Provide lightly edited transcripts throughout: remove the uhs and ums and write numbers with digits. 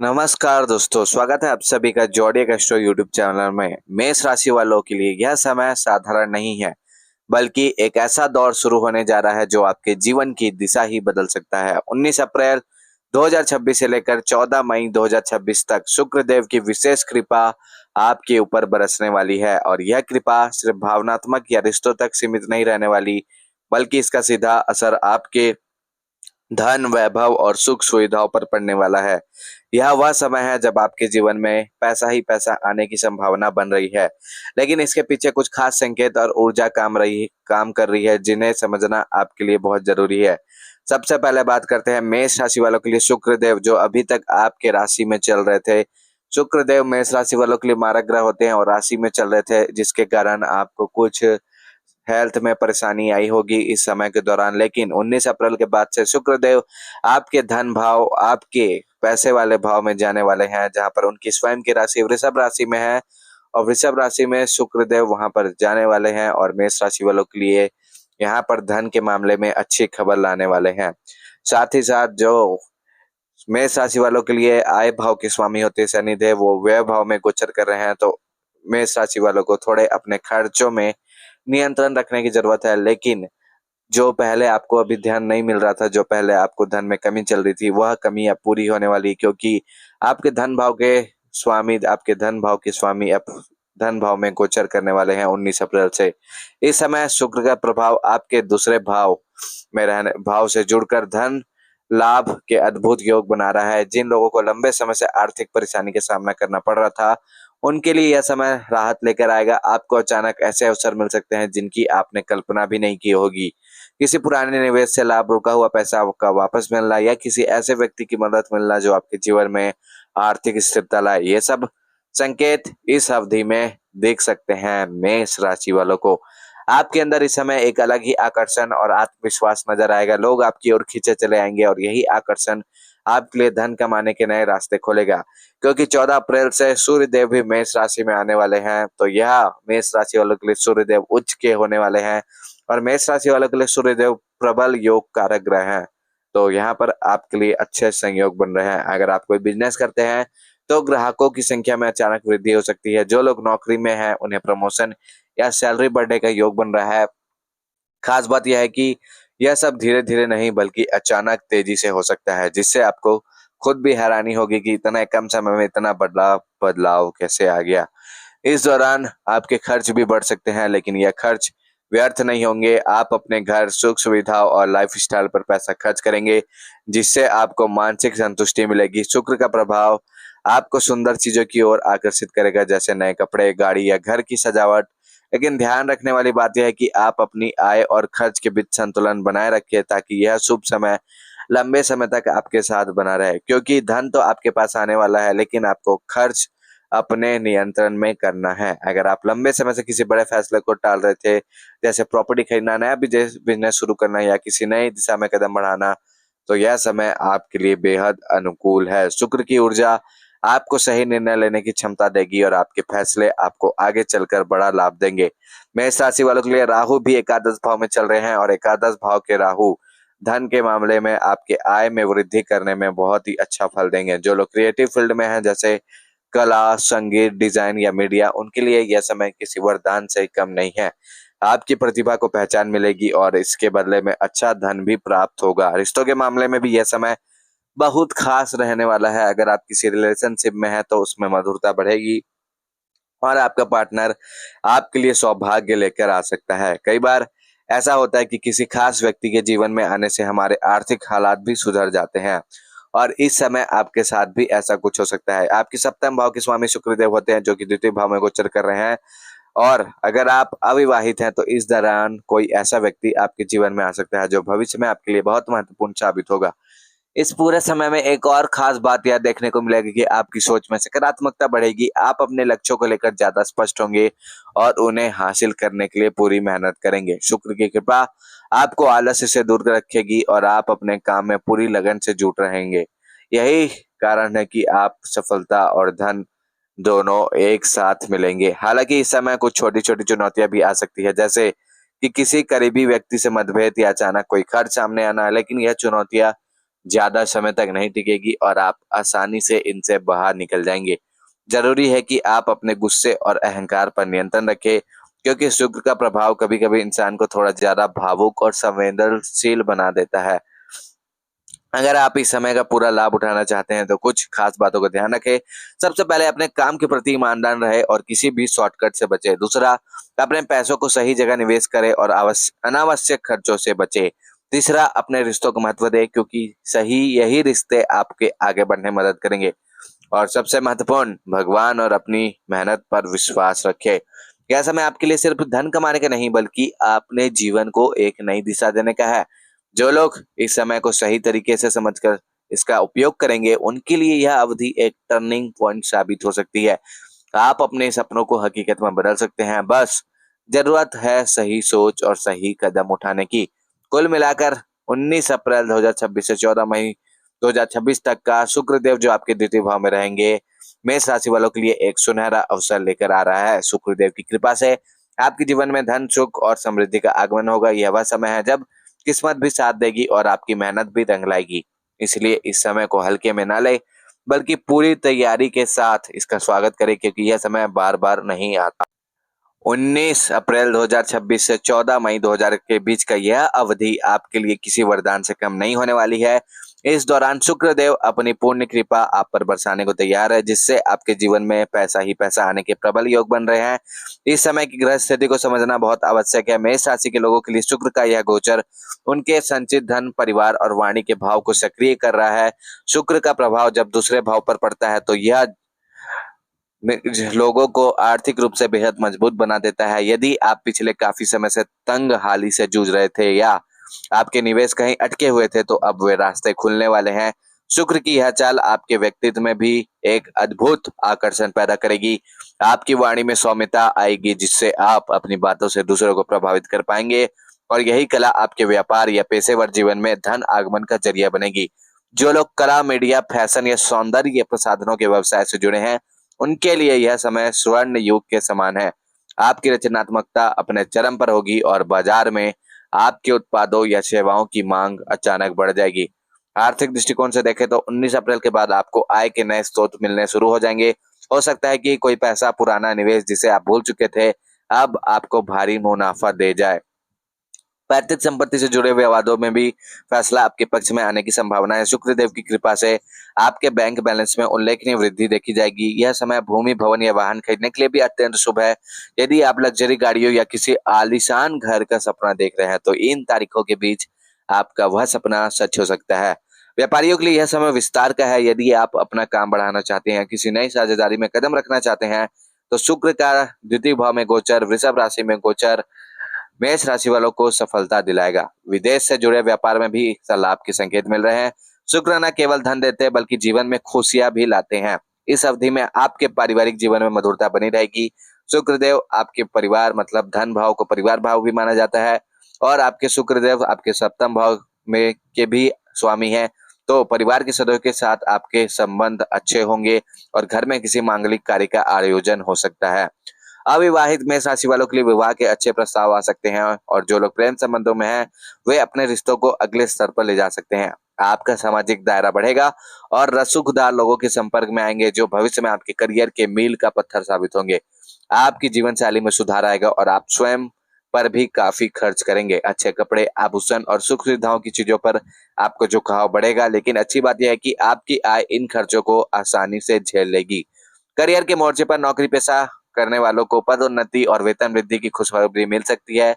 नमस्कार दोस्तों, स्वागत है आप सभी का जोडियक एस्ट्रो यूट्यूब चैनल में। मेष राशि वालों के लिए यह समय साधारण नहीं है, बल्कि एक ऐसा दौर शुरू होने जा रहा है जो आपके जीवन की दिशा ही बदल सकता है। 19 अप्रैल 2026 से लेकर 14 मई 2026 तक शुक्र देव की विशेष कृपा आपके ऊपर बरसने वाली है, और यह कृपा सिर्फ भावनात्मक या रिश्तों तक सीमित नहीं रहने वाली, बल्कि इसका सीधा असर आपके धन, वैभव और सुख सुविधाओं पर पड़ने वाला है। यह वह समय है जब आपके जीवन में पैसा ही पैसा आने की संभावना बन रही है, लेकिन इसके पीछे कुछ खास संकेत और ऊर्जा काम कर रही है, जिन्हें समझना आपके लिए बहुत जरूरी है। सबसे पहले बात करते हैं मेष राशि वालों के लिए शुक्र देव, जो अभी तक आपके राशि में चल रहे थे। शुक्र देव मेष राशि वालों के लिए मारक ग्रह होते हैं और राशि में चल रहे थे, जिसके कारण आपको कुछ हेल्थ में परेशानी आई होगी इस समय के दौरान। लेकिन 19 अप्रैल के बाद से शुक्रदेव आपके धन भाव, आपके पैसे वाले भाव में जाने वाले हैं, जहां पर उनकी स्वयं की राशि वृषभ राशि में है, और वृषभ राशि में शुक्रदेव वहां पर जाने वाले हैं और मेष राशि वालों के लिए यहाँ पर धन के मामले में अच्छी खबर लाने वाले हैं। साथ ही साथ जो मेष राशि वालों के लिए आय भाव के स्वामी होते हैं शनिदेव, वो व्यय भाव में गोचर कर रहे हैं, तो मेष राशि वालों को थोड़े अपने खर्चों में नियंत्रण रखने की जरूरत है। लेकिन जो पहले आपको अभी ध्यान नहीं मिल रहा था, जो पहले आपको धन में कमी चल रही थी, वह कमी अब पूरी होने वाली है, क्योंकि आपके धन भाव के आपके धन भाव के स्वामी अब धन भाव में गोचर करने वाले हैं 19 अप्रैल से। इस समय शुक्र का प्रभाव आपके दूसरे भाव में रहने भाव से जुड़कर धन लाभ के अद्भुत योग बना रहा है। जिन लोगों को लंबे समय से आर्थिक परेशानी का सामना करना पड़ रहा था, उनके लिए यह समय राहत लेकर आएगा। आपको अचानक ऐसे अवसर मिल सकते हैं जिनकी आपने कल्पना भी नहीं की होगी। किसी पुराने निवेश से लाभ, रुका हुआ पैसा आपका वापस मिलना, या किसी ऐसे व्यक्ति की मदद मिलना जो आपके जीवन में आर्थिक स्थिरता लाए, ये सब संकेत इस अवधि में देख सकते हैं मेष राशि वालों को। आपके अंदर इस समय एक अलग ही आकर्षण और आत्मविश्वास नजर आएगा। लोग आपकी ओर खींचे चले आएंगे, और यही आकर्षण आपके लिए धन कमाने के नए रास्ते खोलेगा, क्योंकि 14 अप्रैल से सूर्य देव भी मेष राशि में आने वाले हैं। तो यह मेष राशि वालों के लिए सूर्य देव उच्च के होने वाले हैं, और मेष राशि वालों के लिए सूर्य देव प्रबल योग कारक ग्रह हैं। तो यहाँ पर आपके लिए अच्छे संयोग बन रहे हैं। अगर आप कोई बिजनेस करते हैं तो ग्राहकों की संख्या में अचानक वृद्धि हो सकती है। जो लोग नौकरी में हैं, उन्हें प्रमोशन या सैलरी बढ़ने का योग बन रहा है। खास बात यह है कि यह सब धीरे-धीरे नहीं, बल्कि अचानक तेजी से हो सकता है, जिससे आपको खुद भी हैरानी होगी कि इतने कम समय में इतना बदलाव बदलाव कैसे आ गया। इस दौरान आपके खर्च भी बढ़ सकते हैं, लेकिन यह खर्च व्यर्थ नहीं होंगे। आप अपने घर, सुख सुविधाओं और लाइफस्टाइल पर पैसा खर्च करेंगे, जिससे आपको मानसिक संतुष्टि मिलेगी। शुक्र का प्रभाव आपको सुंदर चीजों की ओर आकर्षित करेगा, जैसे नए कपड़े, गाड़ी या घर की सजावट। लेकिन ध्यान रखने वाली बात यह है कि आप अपनी आय और खर्च के बीच संतुलन बनाए रखें, ताकि यह शुभ समय लंबे समय तक आपके साथ बना रहे। क्योंकि धन तो आपके पास आने वाला है, लेकिन आपको खर्च अपने नियंत्रण में करना है। अगर आप लंबे समय से किसी बड़े फैसले को टाल रहे थे, जैसे प्रॉपर्टी खरीदना, नया बिजनेस शुरू करना, या किसी नई दिशा में कदम बढ़ाना, तो यह समय आपके लिए बेहद अनुकूल है। शुक्र की ऊर्जा आपको सही निर्णय लेने की क्षमता देगी, और आपके फैसले आपको आगे चलकर बड़ा लाभ देंगे। मेष राशि वालों के लिए राहु भी एकादश भाव में चल रहे हैं, और एकादश भाव के राहु धन के मामले में आपके आय में वृद्धि करने में बहुत ही अच्छा फल देंगे। जो लोग क्रिएटिव फील्ड में हैं, जैसे कला, संगीत, डिजाइन या मीडिया, उनके लिए यह समय किसी वरदान से कम नहीं है। आपकी प्रतिभा को पहचान मिलेगी, और इसके बदले में अच्छा धन भी प्राप्त होगा। रिश्तों के मामले में भी यह समय बहुत खास रहने वाला है। अगर आप किसी रिलेशनशिप में हैं, तो उसमें मधुरता बढ़ेगी, और आपका पार्टनर आपके लिए सौभाग्य लेकर आ सकता है। कई बार ऐसा होता है कि किसी खास व्यक्ति के जीवन में आने से हमारे आर्थिक हालात भी सुधर जाते हैं, और इस समय आपके साथ भी ऐसा कुछ हो सकता है। आपके सप्तम भाव के स्वामी शुक्रदेव होते हैं, जो कि द्वितीय भाव में गोचर कर रहे हैं। और अगर आप अविवाहित हैं, तो इस दौरान कोई ऐसा व्यक्ति आपके जीवन में आ सकता है जो भविष्य में आपके लिए बहुत महत्वपूर्ण साबित होगा। इस पूरे समय में एक और खास बात यह देखने को मिलेगी कि आपकी सोच में सकारात्मकता बढ़ेगी। आप अपने लक्ष्यों को लेकर ज्यादा स्पष्ट होंगे, और उन्हें हासिल करने के लिए पूरी मेहनत करेंगे। शुक्र की कृपा आपको आलस्य से दूर रखेगी, और आप अपने काम में पूरी लगन से जुट रहेंगे। यही कारण है कि आप सफलता और धन दोनों एक साथ मिलेंगे। हालांकि इस समय कुछ छोटी छोटी चुनौतियां भी आ सकती है, जैसे कि किसी करीबी व्यक्ति से मतभेद या अचानक कोई खर्च सामने आना। लेकिन यह चुनौतियां ज्यादा समय तक नहीं टिकेगी और आप आसानी से इनसे बाहर निकल जाएंगे। जरूरी है कि आप अपने गुस्से और अहंकार पर नियंत्रण रखें, क्योंकि शुक्र का प्रभाव कभी-कभी इंसान को थोड़ा ज्यादा भावुक और संवेदनशील बना देता है। अगर आप इस समय का पूरा लाभ उठाना चाहते हैं तो कुछ खास बातों का ध्यान रखें। सबसे पहले अपने काम के प्रति ईमानदार रहे और किसी भी शॉर्टकट से बचे। दूसरा, अपने पैसों को सही जगह निवेश करें और अनावश्यक खर्चों से बचे। तीसरा, अपने रिश्तों को महत्व दें, क्योंकि सही यही रिश्ते आपके आगे बढ़ने में मदद करेंगे। और सबसे महत्वपूर्ण, भगवान और अपनी मेहनत पर विश्वास रखें। यह समय आपके लिए सिर्फ धन कमाने का नहीं, बल्कि अपने जीवन को एक नई दिशा देने का है। जो लोग इस समय को सही तरीके से समझकर इसका उपयोग करेंगे, उनके लिए यह अवधि एक टर्निंग पॉइंट साबित हो सकती है। आप अपने सपनों को हकीकत में बदल सकते हैं, बस जरूरत है सही सोच और सही कदम उठाने की। कुल मिलाकर 19 अप्रैल 2026 से 14 मई 2026 तक का शुक्रदेव जो आपके द्वितीय भाव में रहेंगे, मेष राशि वालों के लिए एक सुनहरा अवसर लेकर आ रहा है। शुक्रदेव की कृपा से आपके जीवन में धन, सुख और समृद्धि का आगमन होगा। यह वह समय है जब किस्मत भी साथ देगी और आपकी मेहनत भी रंग लाएगी। इसलिए इस समय को हल्के में ना ले, बल्कि पूरी तैयारी के साथ इसका स्वागत करें, क्योंकि यह समय बार बार नहीं आता। 19 अप्रैल 2026 से 14 मई 2000 के बीच का यह अवधि आपके लिए किसी वरदान से कम नहीं होने वाली है। इस दौरान शुक्रदेव अपनी पूर्ण कृपा आप पर बरसाने को तैयार है, जिससे आपके जीवन में पैसा ही पैसा आने के प्रबल योग बन रहे हैं। इस समय की ग्रह स्थिति को समझना बहुत आवश्यक है। मेष राशि के लोगों के लिए शुक्र का यह गोचर उनके संचित धन, परिवार और वाणी के भाव को सक्रिय कर रहा है। शुक्र का प्रभाव जब दूसरे भाव पर पड़ता है तो यह लोगों को आर्थिक रूप से बेहद मजबूत बना देता है। यदि आप पिछले काफी समय से तंग हाली से जूझ रहे थे या आपके निवेश कहीं अटके हुए थे, तो अब वे रास्ते खुलने वाले हैं। शुक्र की यह चाल आपके व्यक्तित्व में भी एक अद्भुत आकर्षण पैदा करेगी। आपकी वाणी में सौम्यता आएगी, जिससे आप अपनी बातों से दूसरों को प्रभावित कर पाएंगे और यही कला आपके व्यापार या पेशेवर जीवन में धन आगमन का जरिया बनेगी। जो लोग कला, मीडिया, फैशन या सौंदर्य प्रसाधनों के व्यवसाय से जुड़े हैं, उनके लिए यह समय स्वर्ण युग के समान है। आपकी रचनात्मकता अपने चरम पर होगी और बाजार में आपके उत्पादों या सेवाओं की मांग अचानक बढ़ जाएगी। आर्थिक दृष्टिकोण से देखें तो 19 अप्रैल के बाद आपको आय के नए स्रोत मिलने शुरू हो जाएंगे। हो सकता है कि कोई पैसा, पुराना निवेश जिसे आप भूल चुके थे, अब आपको भारी मुनाफा दे जाए। पैतृक संपत्ति से जुड़े विवादों में भी फैसला आपके पक्ष में आने की संभावना है। शुक्रदेव की कृपा से आपके बैंक बैलेंस में उल्लेखनीय वृद्धि देखी जाएगी। यह समय भूमि, भवन या वाहन खरीदने के लिए भी अत्यंत शुभ है। यदि आप लग्जरी गाड़ियों या किसी आलीशान घर का सपना देख रहे हैं, तो इन तारीखों के बीच आपका वह सपना सच हो सकता है। व्यापारियों के लिए यह समय विस्तार का है। यदि आप अपना काम बढ़ाना चाहते हैं, किसी नई साझेदारी में कदम रखना चाहते हैं, तो शुक्र का द्वितीय भाव में गोचर, वृषभ राशि में गोचर मेष राशि वालों को सफलता दिलाएगा। विदेश से जुड़े व्यापार में भी लाभ के संकेत मिल रहे हैं। शुक्र न केवल धन देते हैं, बल्कि जीवन में खुशियां भी लाते हैं। इस अवधि में आपके पारिवारिक जीवन में मधुरता बनी रहेगी। शुक्रदेव आपके परिवार मतलब धन भाव को परिवार भाव भी माना जाता है और आपके शुक्रदेव आपके सप्तम भाव में के भी स्वामी है। तो परिवार के सदस्यों के साथ आपके संबंध अच्छे होंगे और घर में किसी मांगलिक कार्य का आयोजन हो सकता है। अविवाहित मेष राशि वालों के लिए विवाह के अच्छे प्रस्ताव आ सकते हैं और जो लोग प्रेम संबंधों में हैं, वे अपने रिश्तों को अगले स्तर पर ले जा सकते हैं। आपका सामाजिक दायरा बढ़ेगा और रसूखदार लोगों के संपर्क में आएंगे, जो भविष्य में आपके करियर के मील का पत्थर साबित होंगे। आपकी जीवन शैली में सुधार आएगा और आप स्वयं पर भी काफी खर्च करेंगे। अच्छे कपड़े, आभूषण और सुख सुविधाओं की चीजों पर आपको झुकाव बढ़ेगा, लेकिन अच्छी बात यह है कि आपकी आय इन खर्चों को आसानी से झेल लेगी। करियर के मोर्चे पर नौकरी पेशा करने वालों को पदोन्नति और वेतन वृद्धि की खुशखबरी मिल सकती है।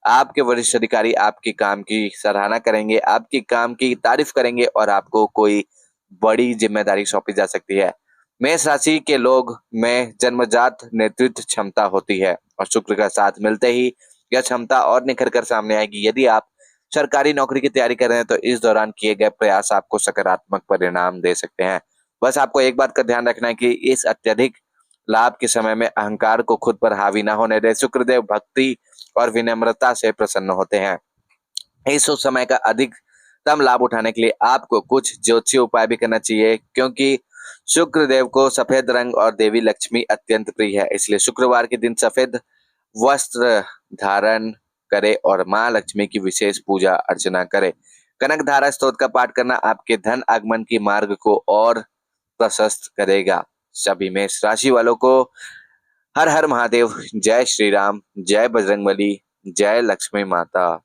आपके वरिष्ठ अधिकारी आपकी काम की सराहना करेंगे, आपकी काम की तारीफ करेंगे और आपको कोई बड़ी जिम्मेदारी सौंपी जा सकती है। मेष राशि के लोग में जन्मजात नेतृत्व क्षमता होती है और शुक्र का साथ मिलते ही यह क्षमता और निखर कर सामने आएगी। यदि आप सरकारी नौकरी की तैयारी कर रहे हैं, तो इस दौरान किए गए प्रयास आपको सकारात्मक परिणाम दे सकते हैं। बस आपको एक बात का ध्यान रखना है कि इस अत्यधिक लाभ के समय में अहंकार को खुद पर हावी न होने दे। शुक्रदेव भक्ति और विनम्रता से प्रसन्न होते हैं। इस समय का अधिकतम लाभ उठाने के लिए आपको कुछ ज्योतिषीय उपाय भी करना चाहिए, क्योंकि शुक्रदेव को सफेद रंग और देवी लक्ष्मी अत्यंत प्रिय है। इसलिए शुक्रवार के दिन सफेद वस्त्र धारण करें और माँ लक्ष्मी की विशेष पूजा अर्चना करें। कनक धारा स्तोत्र का पाठ करना आपके धन आगमन की मार्ग को और प्रशस्त करेगा। सभी मेष राशि वालों को हर हर महादेव, जय श्री राम, जय बजरंगबली, जय लक्ष्मी माता।